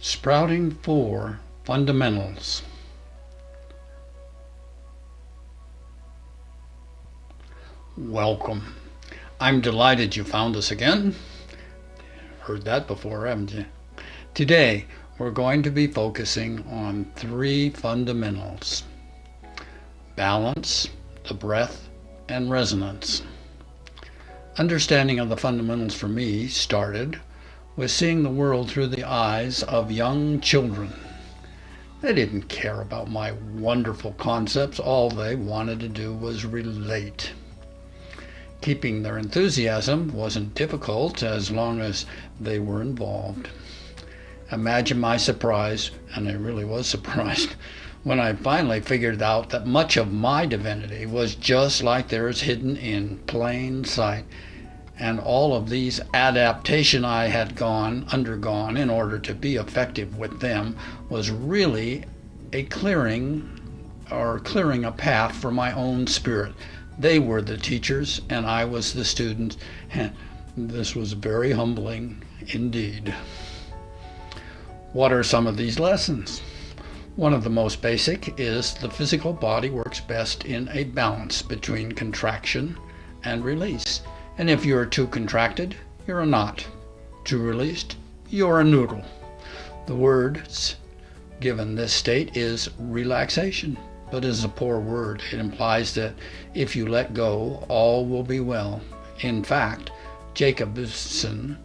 Sprouting 4 Fundamentals. Welcome. I'm delighted you found us again. Heard that before, haven't you? Today, we're going to be focusing on 3 fundamentals: balance, the breath, and resonance. Understanding of the fundamentals for me started with seeing the world through the eyes of young children. They didn't care about my wonderful concepts. All they wanted to do was relate. Keeping their enthusiasm wasn't difficult as long as they were involved. Imagine my surprise, and I really was surprised, when I finally figured out that much of my divinity was just like theirs, hidden in plain sight. And all of these adaptation I had undergone in order to be effective with them was really a clearing a path for my own spirit. They were the teachers and I was the student, and this was very humbling indeed. What are some of these lessons? One of the most basic is the physical body works best in a balance between contraction and release. And if you're too contracted, you're a knot. Too released, you're a noodle. The words given this state is relaxation, but is a poor word. It implies that if you let go, all will be well. In fact, Jacobson,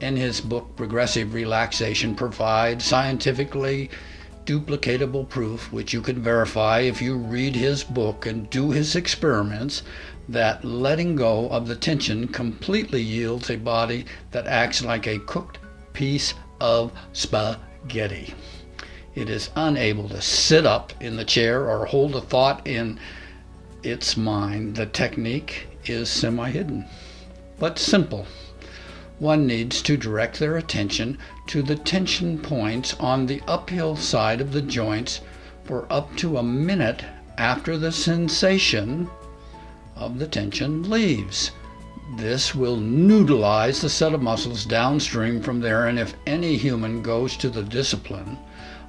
in his book Progressive Relaxation, provides scientifically duplicatable proof, which you can verify if you read his book and do his experiments, that letting go of the tension completely yields a body that acts like a cooked piece of spaghetti. It is unable to sit up in the chair or hold a thought in its mind. The technique is semi-hidden, but simple. One needs to direct their attention to the tension points on the uphill side of the joints for up to a minute after the sensation of the tension leaves. This will noodleize the set of muscles downstream from there, and if any human goes to the discipline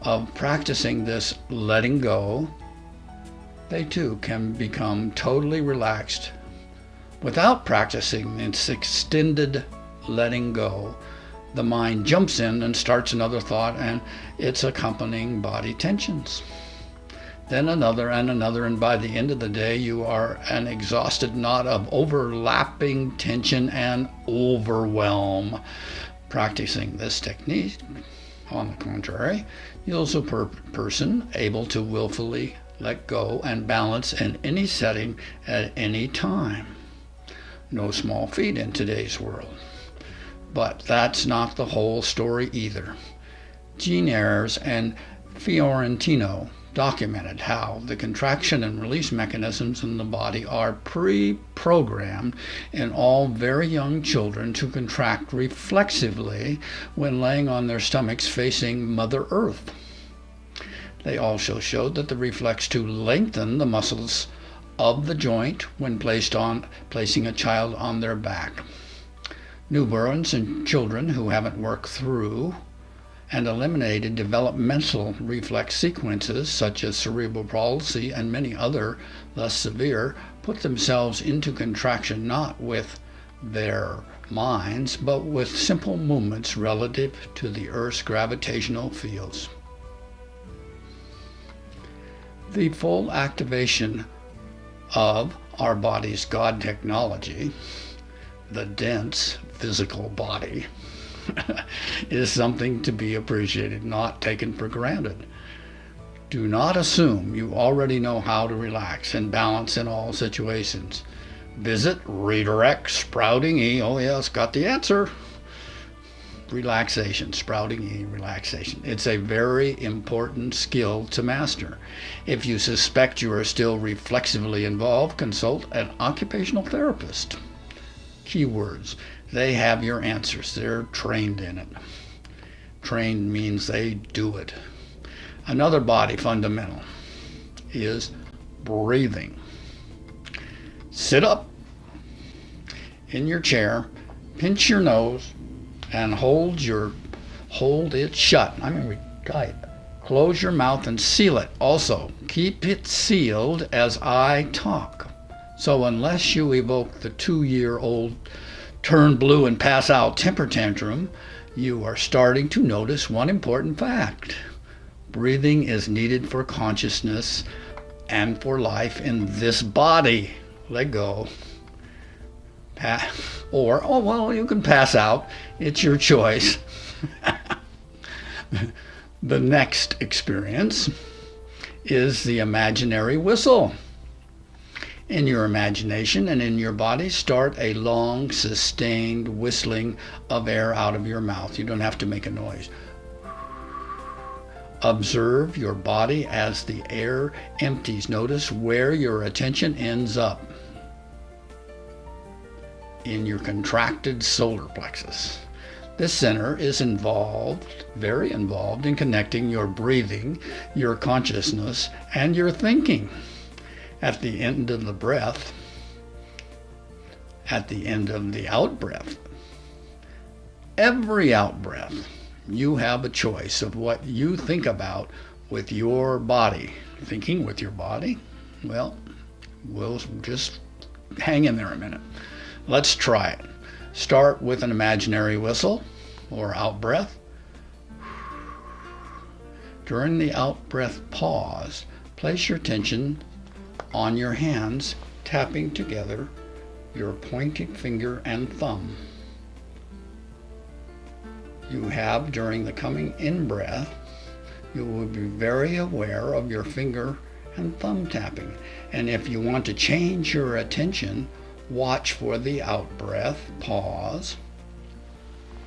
of practicing this letting go, they too can become totally relaxed. Without practicing this extended letting go, the mind jumps in and starts another thought and its accompanying body tensions. Then another and another, and by the end of the day you are an exhausted knot of overlapping tension and overwhelm. Practicing this technique, on the contrary, yields a person able to willfully let go and balance in any setting at any time. No small feat in today's world. But that's not the whole story either. Jean Ayres and Fiorentino documented how the contraction and release mechanisms in the body are pre-programmed in all very young children to contract reflexively when laying on their stomachs facing Mother Earth. They also showed that the reflex to lengthen the muscles of the joint when placing a child on their back. Newborns and children who haven't worked through and eliminated developmental reflex sequences such as cerebral palsy and many other less severe put themselves into contraction not with their minds but with simple movements relative to the Earth's gravitational fields. The full activation of our body's God technology, the dense physical body, is something to be appreciated, not taken for granted. Do not assume you already know how to relax and balance in all situations. Visit Redirect Sprouting E. Oh yes, got the answer. Relaxation, Sprouting E, relaxation. It's a very important skill to master. If you suspect you are still reflexively involved, consult an occupational therapist. Keywords: they have your answers. They're trained in it. Trained means they do it. Another body fundamental is breathing. Sit up in your chair, pinch your nose, and hold your hold it shut. I mean, tight. Close your mouth and seal it. Also, keep it sealed as I talk. So unless you evoke the 2-year-old turn blue and pass out temper tantrum, you are starting to notice one important fact. Breathing is needed for consciousness and for life in this body. Let go. You can pass out. It's your choice. The next experience is the imaginary whistle. In your imagination and in your body, start a long, sustained whistling of air out of your mouth. You don't have to make a noise. Observe your body as the air empties. Notice where your attention ends up. In your contracted solar plexus. This center is very involved in connecting your breathing, your consciousness, and your thinking. At the end of the breath, at the end of the out-breath, every out-breath, you have a choice of what you think about with your body. Thinking with your body? Well, we'll just hang in there a minute. Let's try it. Start with an imaginary whistle or out-breath. During the out-breath pause, place your attention on your hands, tapping together your pointing finger and thumb. You have, during the coming in-breath, you will be very aware of your finger and thumb tapping. And if you want to change your attention, watch for the out-breath pause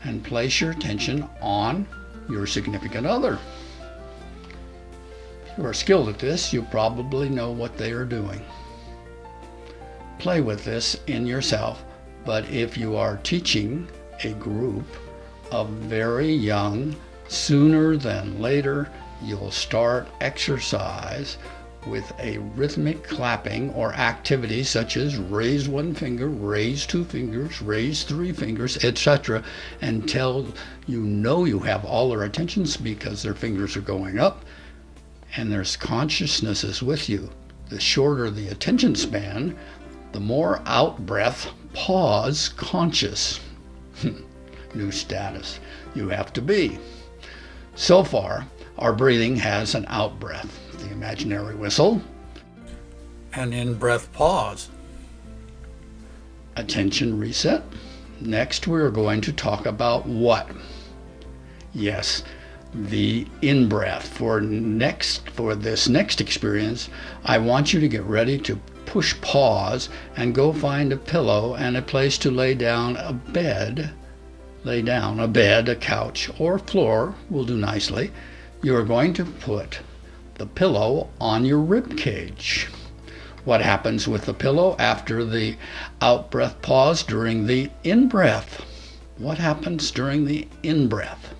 and place your attention on your significant other. If you are skilled at this, you probably know what they are doing. Play with this in yourself, but if you are teaching a group of very young, sooner than later, you'll start exercise with a rhythmic clapping or activity such as raise one finger, raise two fingers, raise three fingers, etc., until you know you have all their attentions because their fingers are going up and their consciousness is with you. The shorter the attention span, the more out-breath, pause, conscious, new status you have to be. So far, our breathing has an out-breath, the imaginary whistle, an in-breath pause, attention reset. Next, we're going to talk about what? Yes, the in-breath. For this next experience, I want you to get ready to push pause and go find a pillow and a place to lay down a bed. Lay down a bed, a couch, or floor will do nicely. You are going to put the pillow on your rib cage. What happens with the pillow after the out-breath pause during the in-breath? What happens during the in-breath?